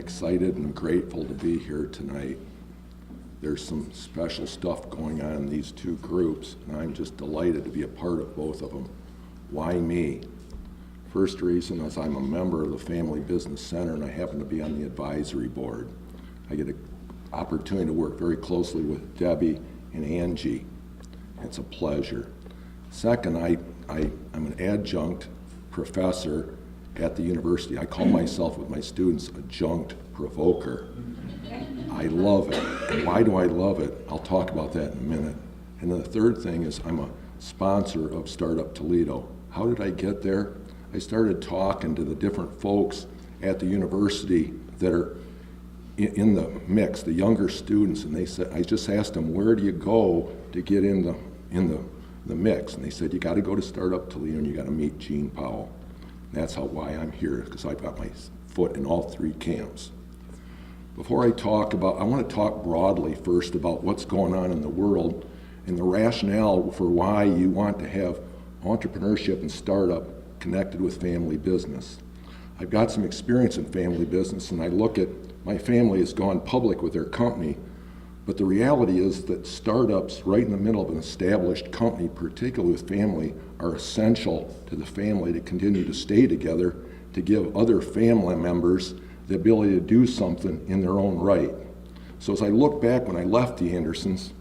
excited and grateful to be here tonight. There's some special stuff going on in these two groups, and I'm just delighted to be a part of both of them. Why me? First reason is I'm a member of the Family Business Center, and I happen to be on the advisory board. I get an opportunity to work very closely with Debbie and Angie. It's a pleasure. Second, I'm an adjunct professor at the university. I call myself with my students a junct provoker. I love it. And why do I love it? I'll talk about that in a minute. And then the third thing is I'm a sponsor of Startup Toledo. How did I get there? I started talking to the different folks at the university that are in the mix, the younger students, and they said, I just asked them, where do you go to get in the mix? And they said, you got to go to Startup Toledo and you got to meet Gene Powell. And that's why I'm here, because I've got my foot in all three camps. Before I talk about, I want to talk broadly first about what's going on in the world and the rationale for why you want to have entrepreneurship and startup connected with family business. I've got some experience in family business, and I look at, my family has gone public with their company, but the reality is that startups right in the middle of an established company, particularly with family, are essential to the family to continue to stay together, to give other family members the ability to do something in their own right. So as I look back when I left the Andersons,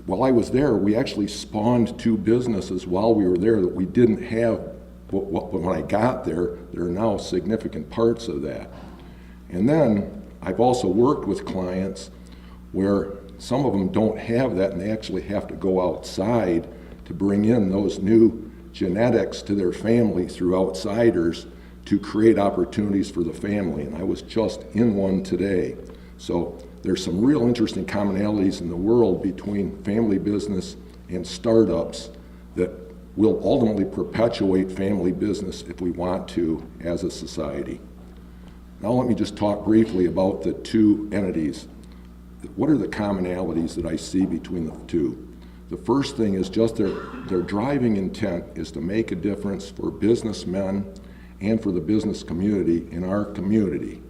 while I was there, we actually spawned two businesses while we were there that we didn't have when I got there. There are now significant parts of that. And then I've also worked with clients where some of them don't have that and they actually have to go outside to bring in those new genetics to their family through outsiders to create opportunities for the family. And I was just in one today. So there's some real interesting commonalities in the world between family business and startups that will ultimately perpetuate family business if we want to as a society. Now let me just talk briefly about the two entities. What are the commonalities that I see between the two? The first thing is just their driving intent is to make a difference for businessmen and for the business community in our community.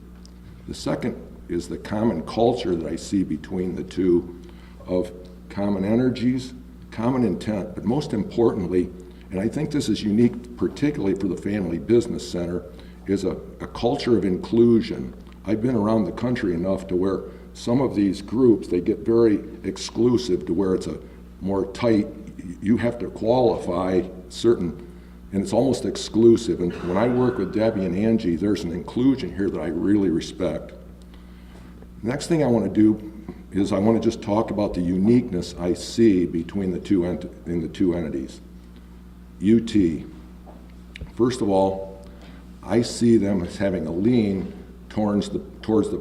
The second is the common culture that I see between the two of common energies, common intent, but most importantly, and I think this is unique particularly for the Family Business Center, is a culture of inclusion. I've been around the country enough to where some of these groups, they get very exclusive to where it's a more tight, you have to qualify certain, and it's almost exclusive. And when I work with Debbie and Angie, there's an inclusion here that I really respect. Next thing I want to do is I want to just talk about the uniqueness I see between the two entities. UT. First of all, I see them as having a lean towards the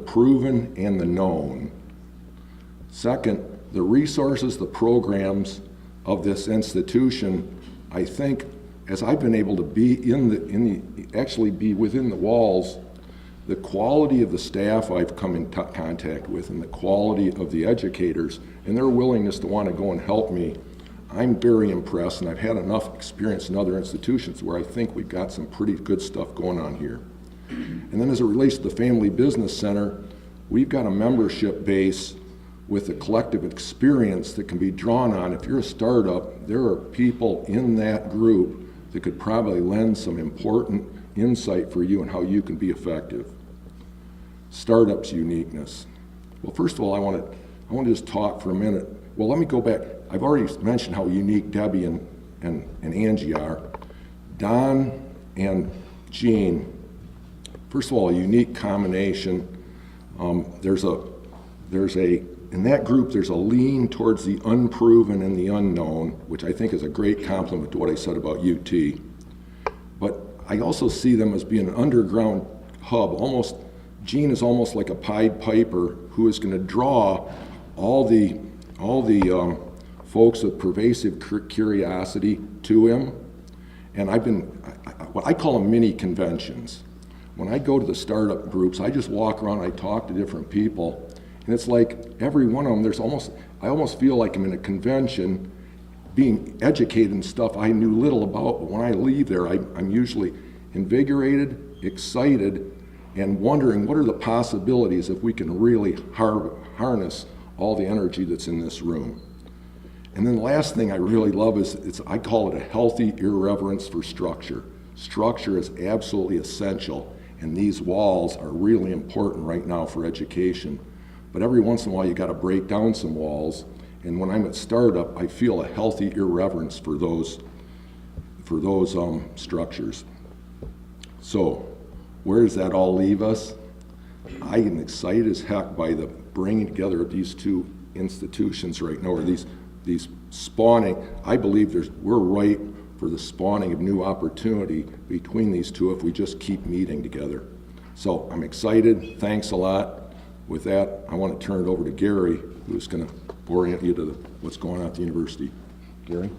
proven and the known. Second, the resources, the programs of this institution, I think, as I've been able to be actually be within the walls, the quality of the staff I've come in contact with and the quality of the educators and their willingness to want to go and help me, I'm very impressed, and I've had enough experience in other institutions where I think we've got some pretty good stuff going on here. And then as it relates to the Family Business Center, we've got a membership base with a collective experience that can be drawn on. If you're a startup, there are people in that group that could probably lend some important insight for you on how you can be effective. Startups' uniqueness. Well, first of all, I want to just talk for a minute. Well, let me go back. I've already mentioned how unique Debbie and Angie are. Don and Gene, first of all, a unique combination. In that group, there's a lean towards the unproven and the unknown, which I think is a great compliment to what I said about UT. But I also see them as being an underground hub. Gene is almost like a Pied Piper who is going to draw all the folks with pervasive curiosity to him. And what I call them mini conventions. When I go to the startup groups, I just walk around, I talk to different people, and it's like every one of them, I almost feel like I'm in a convention being educated in stuff I knew little about, but when I leave there, I'm usually invigorated, excited, and wondering what are the possibilities if we can really harness all the energy that's in this room. And then the last thing I really love is, I call it a healthy irreverence for structure. Structure is absolutely essential, and these walls are really important right now for education. But every once in a while you got to break down some walls, and when I'm at startup, I feel a healthy irreverence for those structures. So where does that all leave us? I am excited as heck by the bringing together of these two institutions right now, or these spawning. I believe we're right for the spawning of new opportunity between these two if we just keep meeting together. So I'm excited. Thanks a lot. With that, I want to turn it over to Gary, who's going to orient you to what's going on at the university. Gary?